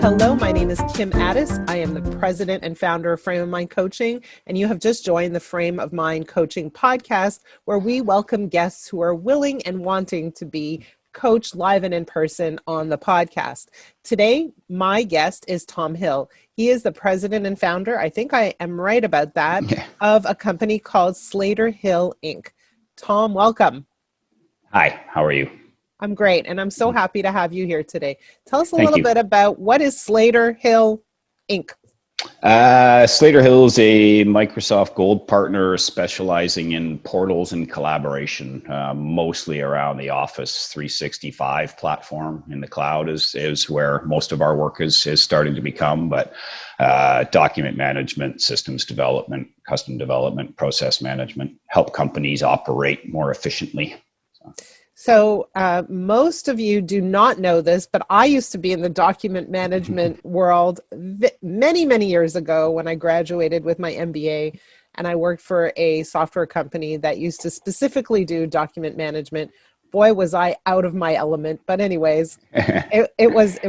Hello. My name is Kim Addis. I am the president and founder of Frame of Mind Coaching, and you have just joined the Frame of Mind Coaching podcast, where we welcome guests who are willing and wanting to be coached live and in person on the podcast. Today, my guest is Tom Hill. He is the president and founder, I think I am right about that, of a company called Slater Hill Inc. Tom, welcome. Hi, how are you? I'm great, and I'm so happy to have you here today. Tell us a Thank little you. bit about what is Slater Hill Inc. Slater Hill is a Microsoft Gold partner specializing in portals and collaboration, mostly around the Office 365 platform in the cloud is where most of our work is starting to become, but document management, systems development, custom development, process management, help companies operate more efficiently. So most of you do not know this, but I used to be in the document management world many, many years ago when I graduated with my MBA, and I worked for a software company that used to specifically do document management. Boy, was I out of my element. But anyways, it was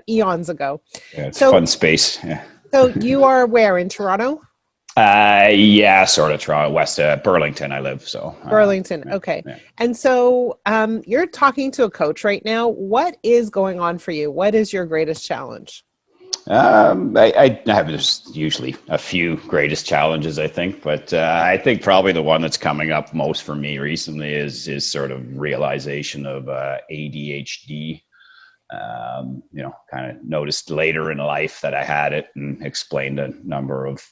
eons ago. Yeah, it's a fun space. Yeah. So you are where, in Toronto? Yeah, sort of Toronto, West Burlington. I live Burlington. Okay. Yeah. And so you're talking to a coach right now. What is going on for you? What is your greatest challenge? I have just usually a few greatest challenges, I think, but I think probably the one that's coming up most for me recently is sort of realization of ADHD. Kind of noticed later in life that I had it and explained a number of,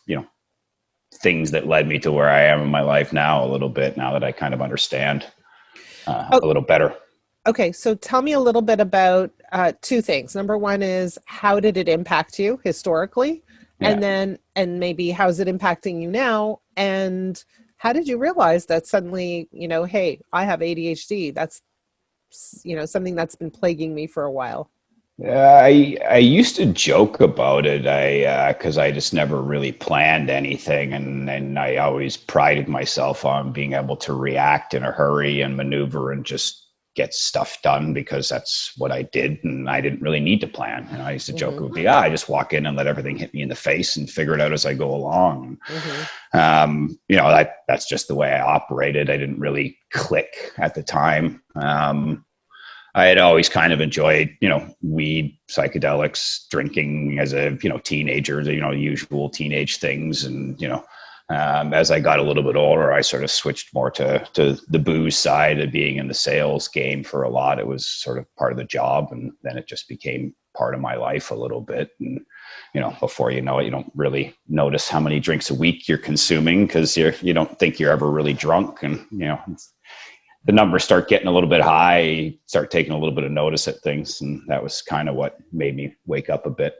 things that led me to where I am in my life now a little bit, now that I kind of understand a little better. Okay. So tell me a little bit about two things. Number one is, how did it impact you historically? Yeah. And maybe how's it impacting you now? And how did you realize that suddenly, hey, I have ADHD. That's, something that's been plaguing me for a while. I used to joke about it. Because I just never really planned anything, and I always prided myself on being able to react in a hurry and maneuver and just get stuff done because that's what I did, and I didn't really need to plan. I used to joke it would be, I just walk in and let everything hit me in the face and figure it out as I go along. That's just the way I operated. I didn't really click at the time. I had always kind of enjoyed, weed, psychedelics, drinking as a, teenager, usual teenage things. And, as I got a little bit older, I sort of switched more to the booze side of being in the sales game for a lot. It was sort of part of the job. And then it just became part of my life a little bit. And, before you know it, you don't really notice how many drinks a week you're consuming because you don't think you're ever really drunk. And, the numbers start getting a little bit high, start taking a little bit of notice at things. And that was kind of what made me wake up a bit.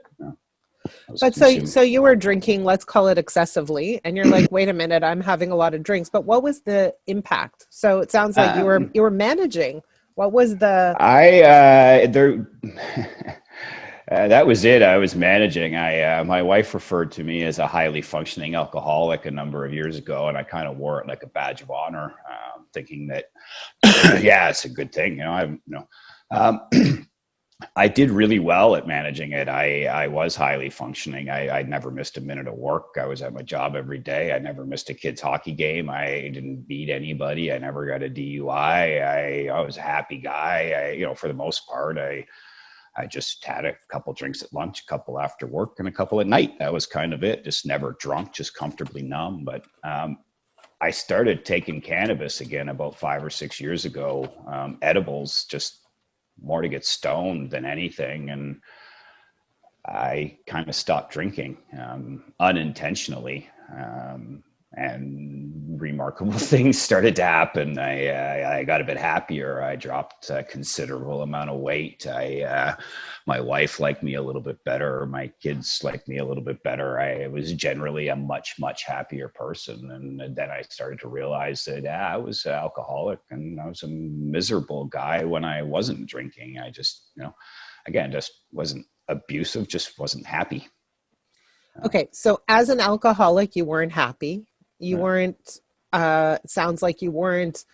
But so you were drinking, let's call it excessively. And you're like, wait a minute, I'm having a lot of drinks. But what was the impact? So it sounds like you were managing. What was the... that was it. I was managing. My wife referred to me as a highly functioning alcoholic a number of years ago, and I kind of wore it like a badge of honor, thinking that, yeah, it's a good thing. I did really well at managing it. I was highly functioning. I never missed a minute of work. I was at my job every day. I never missed a kid's hockey game. I didn't beat anybody. I never got a DUI. I was a happy guy. For the most part, I just had a couple drinks at lunch, a couple after work, and a couple at night. That was kind of it. Just never drunk, just comfortably numb. But I started taking cannabis again about 5 or 6 years ago, edibles, just more to get stoned than anything. And I kind of stopped drinking unintentionally. And remarkable things started to happen. I got a bit happier. I dropped a considerable amount of weight. My wife liked me a little bit better. My kids liked me a little bit better. I was generally a much, much happier person. And then I started to realize that I was an alcoholic and I was a miserable guy when I wasn't drinking. I just, again, just wasn't abusive, just wasn't happy. Okay. So as an alcoholic, you weren't happy. You weren't, sounds like you weren't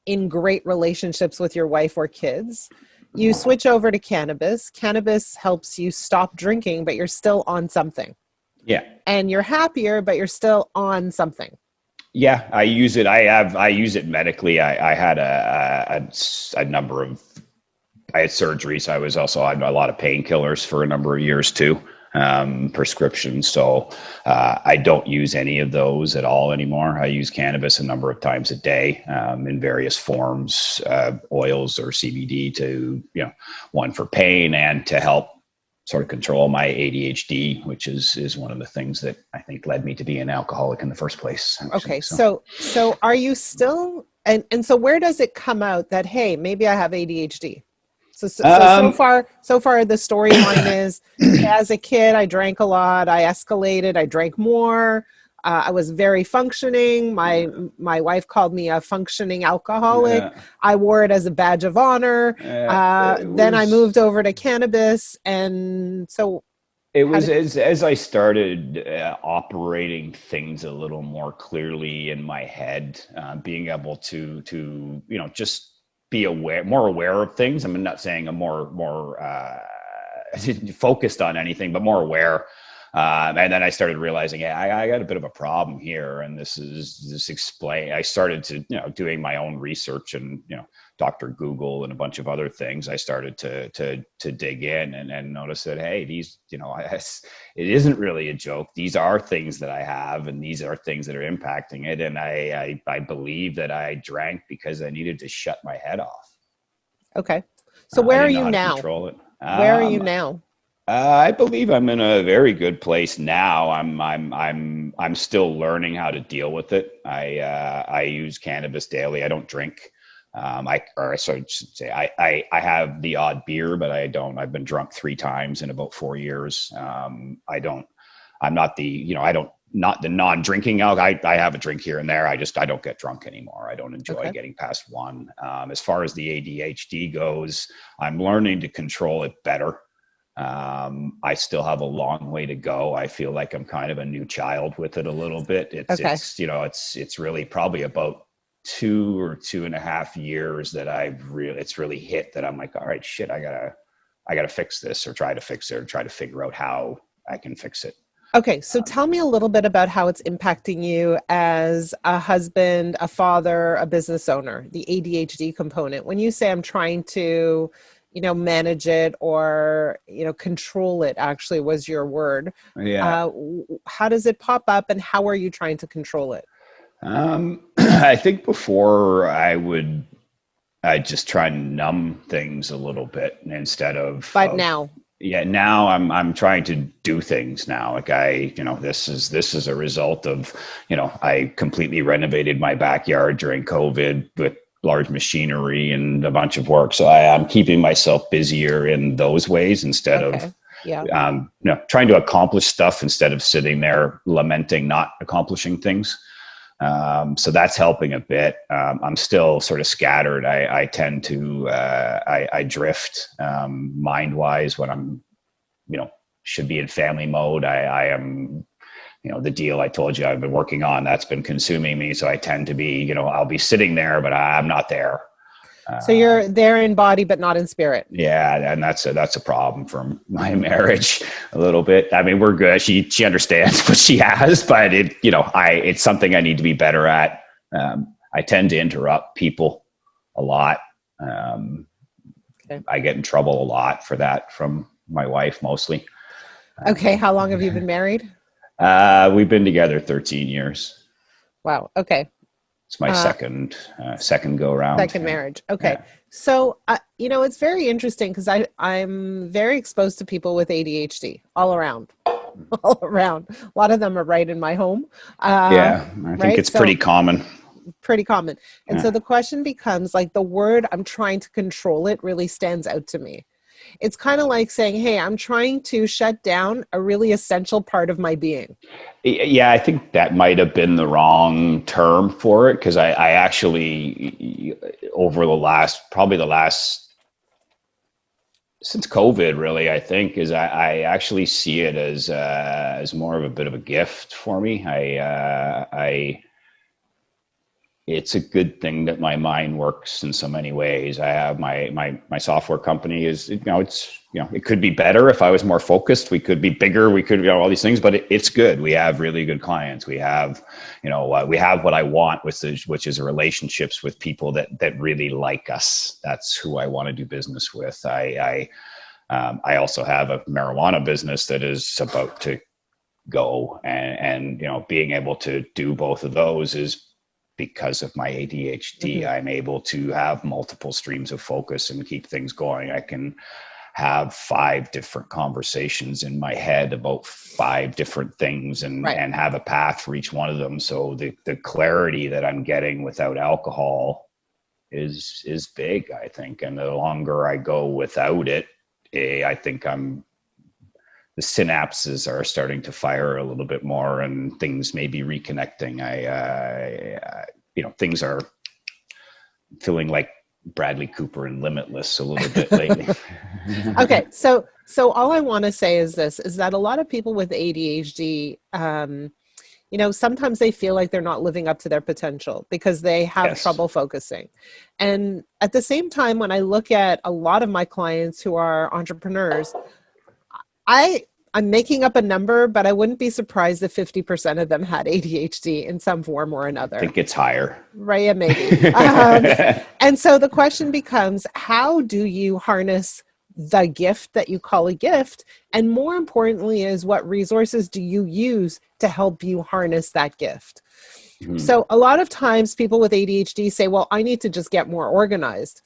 in great relationships with your wife or kids. You switch over to cannabis. Cannabis helps you stop drinking, but you're still on something. Yeah. And you're happier, but you're still on something. Yeah, I use it. I use it medically. I had a number of, I had surgeries. I was also on a lot of painkillers for a number of years too, prescriptions. So I don't use any of those at all anymore. I use cannabis a number of times a day in various forms, oils or CBD to, one for pain and to help sort of control my ADHD, which is one of the things that I think led me to be an alcoholic in the first place. Actually. Okay. So are you still, and so where does it come out that, hey, maybe I have ADHD? So far the storyline is, as a kid, I drank a lot. I escalated. I drank more. I was very functioning. My wife called me a functioning alcoholic. Yeah. I wore it as a badge of honor. Then I moved over to cannabis. And so it was as I started operating things a little more clearly in my head, being able to just be more aware of things. I'm not saying I'm more focused on anything, but more aware. And then I started realizing, hey, I got a bit of a problem here. And this explain. I started to, doing my own research and, Dr. Google and a bunch of other things. I started to dig in and notice that, hey, these, it isn't really a joke. These are things that I have, and these are things that are impacting it. And I believe that I drank because I needed to shut my head off. Okay. So where are you now? Control it. Where are you now? I believe I'm in a very good place now. I'm still learning how to deal with it. I use cannabis daily. I don't drink. I should say I have the odd beer, but I don't. I've been drunk 3 times in about 4 years. I'm not the non-drinking alcohol. I have a drink here and there. I don't get drunk anymore. I don't enjoy getting past 1. As far as the ADHD goes, I'm learning to control it better. I still have a long way to go. I feel like I'm kind of a new child with it a little bit. It's really probably about 2 or 2.5 years that it's really hit that I'm like, all right, shit, I gotta fix this, or try to fix it, or try to figure out how I can fix it. Okay. So tell me a little bit about how it's impacting you as a husband, a father, a business owner, the ADHD component. When you say I'm trying to, manage it or, control it, actually was your word. Yeah. How does it pop up, and how are you trying to control it? I think before I just try and numb things a little bit instead of. But now. Yeah, now I'm trying to do things now. Like this is a result of, I completely renovated my backyard during COVID with large machinery and a bunch of work. So I'm keeping myself busier in those ways instead of trying to accomplish stuff instead of sitting there lamenting not accomplishing things. So that's helping a bit. I'm still sort of scattered. I tend to, I drift, mind wise when I'm, should be in family mode. I am, the deal I told you I've been working on, that's been consuming me. So I tend to be, I'll be sitting there, but I'm not there. So you're there in body, but not in spirit. Yeah. And that's a problem for my marriage a little bit. I mean, we're good. She understands what she has, but it's something I need to be better at. I tend to interrupt people a lot. I get in trouble a lot for that from my wife, mostly. Okay. How long have you been married? We've been together 13 years. Wow. Okay. It's my second go around. Second marriage. Okay. Yeah. So, it's very interesting because I'm very exposed to people with ADHD all around. A lot of them are right in my home. I think it's pretty common. And so the question becomes, like, the word I'm trying to control it really stands out to me. It's kind of like saying, hey, I'm trying to shut down a really essential part of my being. Yeah, I think that might have been the wrong term for it, because I actually, over the last, since COVID, really, I think, is I actually see it as more of a bit of a gift for me. it's a good thing that my mind works in so many ways. I have my software company is, it could be better if I was more focused. We could be bigger. We could, all these things, but it's good. We have really good clients. We have, we have what I want, which is relationships with people that really like us. That's who I want to do business with. I also have a marijuana business that is about to go, and being able to do both of those is because of my ADHD. Mm-hmm. I'm able to have multiple streams of focus and keep things going. I can have 5 different conversations in my head about 5 different things and have a path for each one of them. So the clarity that I'm getting without alcohol is big, I think. And the longer I go without it, I think the synapses are starting to fire a little bit more, and things may be reconnecting. Things are feeling like Bradley Cooper and Limitless a little bit lately. Okay. So all I want to say is this, is that a lot of people with ADHD, sometimes they feel like they're not living up to their potential because they have trouble focusing. And at the same time, when I look at a lot of my clients who are entrepreneurs, I'm making up a number, but I wouldn't be surprised if 50% of them had ADHD in some form or another. I think it's higher. Right, yeah, maybe. And so the question becomes, how do you harness the gift that you call a gift? And more importantly is, what resources do you use to help you harness that gift? Mm-hmm. So a lot of times people with ADHD say, well, I need to just get more organized.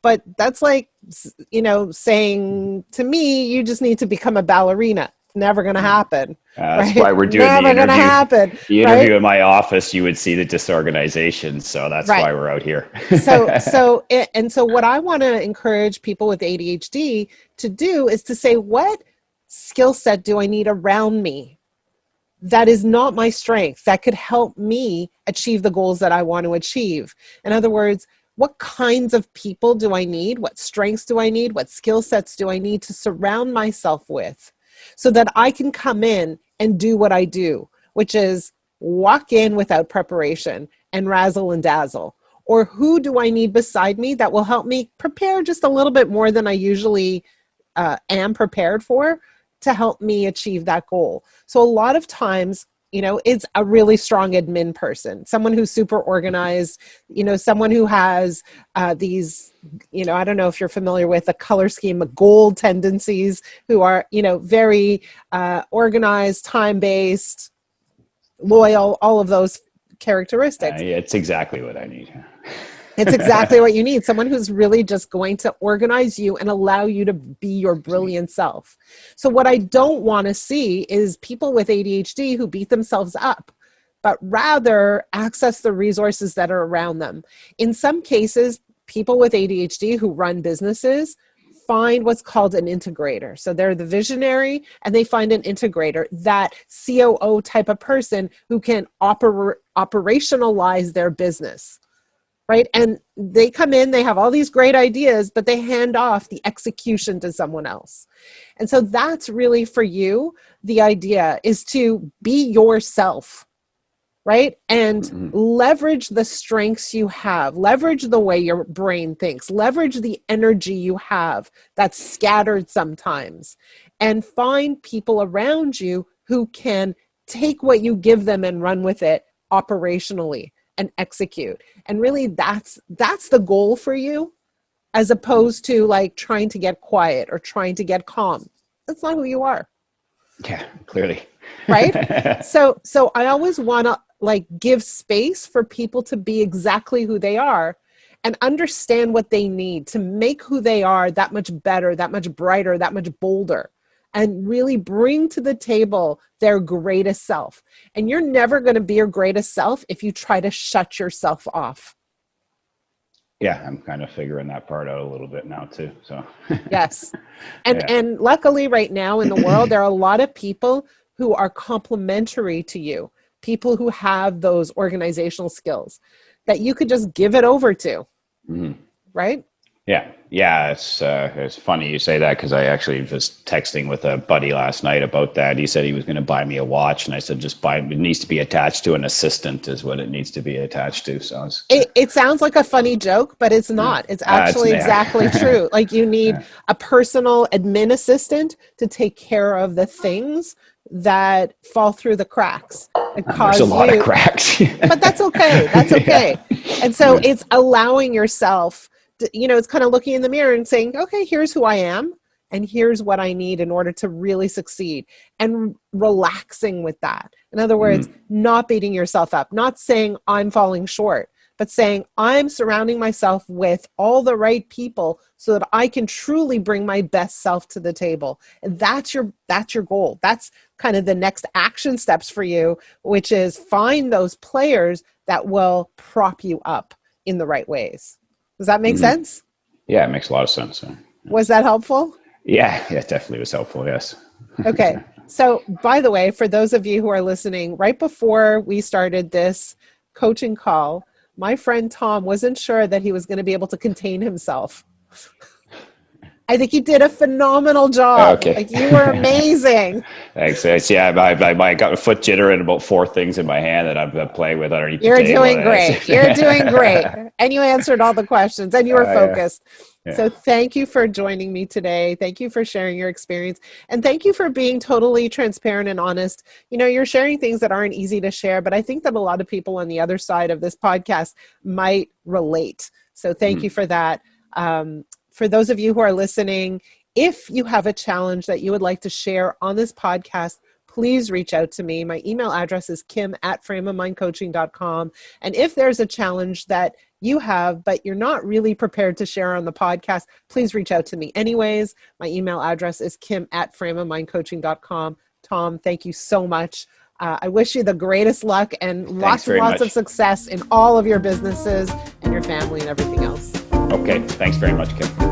But that's like, saying to me, you just need to become a ballerina. Never going to happen. That's why we're doing Never going to happen. The interview in my office, you would see the disorganization. So that's why we're out here. So what I want to encourage people with ADHD to do is to say, what skill set do I need around me that is not my strength, that could help me achieve the goals that I want to achieve? In other words, what kinds of people do I need? What strengths do I need? What skill sets do I need to surround myself with so that I can come in and do what I do, which is walk in without preparation and razzle and dazzle? Or who do I need beside me that will help me prepare just a little bit more than I usually am prepared for to help me achieve that goal? So a lot of times, it's a really strong admin person, someone who's super organized, someone who has these, I don't know if you're familiar with the color scheme, gold tendencies, who are, very organized, time-based, loyal, all of those characteristics. It's exactly what I need. It's exactly what you need. Someone who's really just going to organize you and allow you to be your brilliant self. So what I don't want to see is people with ADHD who beat themselves up, but rather access the resources that are around them. In some cases, people with ADHD who run businesses find what's called an integrator. So they're the visionary and they find an integrator, that COO type of person who can operationalize their business. Right? And they come in, they have all these great ideas, but they hand off the execution to someone else. And so that's really for you. The idea is to be yourself, right? And leverage the strengths you have, leverage the way your brain thinks, leverage the energy you have that's scattered sometimes, and find people around you who can take what you give them and run with it operationally and execute. And really that's the goal for you, as opposed to like trying to get quiet or trying to get calm. That's not who you are. Yeah, clearly. Right? So I always want to like give space for people to be exactly who they are and understand what they need to make who they are that much better, that much brighter, that much bolder, and really bring to the table their greatest self. And you're never going to be your greatest self if you try to shut yourself off. Yeah, I'm kind of figuring that part out a little bit now too. So yes. And luckily right now in the world, there are a lot of people who are complementary to you, people who have those organizational skills that you could just give it over to. Right? Yeah. It's funny you say that because I actually was texting with a buddy last night about that. He said he was going to buy me a watch, and I said just buy. It needs to be attached to an assistant, is what it needs to be attached to. So It sounds like a funny joke, but it's not. It's actually exactly true. Like you need a personal admin assistant to take care of the things that fall through the cracks and cause there's a lot of cracks. But that's okay. That's okay. And so it's allowing yourself to, it's kind of looking in the mirror and saying, okay, here's who I am and here's what I need in order to really succeed, and relaxing with that. In other words, not beating yourself up, not saying I'm falling short, but saying I'm surrounding myself with all the right people so that I can truly bring my best self to the table. And that's your goal. That's kind of the next action steps for you, which is find those players that will prop you up in the right ways. Does that make sense? Yeah, it makes a lot of sense. Was that helpful? Yeah, it definitely was helpful. Yes. Okay. So, by the way, for those of you who are listening, right before we started this coaching call, my friend Tom wasn't sure that he was going to be able to contain himself. I think you did a phenomenal job. Okay. Like, you were amazing. Thanks. Yeah, I got a foot jitter and about 4 things in my hand that I'm playing with underneath You're the table. doing great. You're doing great. And you answered all the questions and you were focused. Yeah. So thank you for joining me today. Thank you for sharing your experience. And thank you for being totally transparent and honest. You're sharing things that aren't easy to share, but I think that a lot of people on the other side of this podcast might relate. So thank you for that. For those of you who are listening, if you have a challenge that you would like to share on this podcast, please reach out to me. My email address is kim@frameofmindcoaching.com. And if there's a challenge that you have, but you're not really prepared to share on the podcast, please reach out to me anyways. My email address is kim@frameofmindcoaching.com. Tom, thank you so much. I wish you the greatest luck and lots of success in all of your businesses and your family and everything else. Okay. Thanks very much, Kim.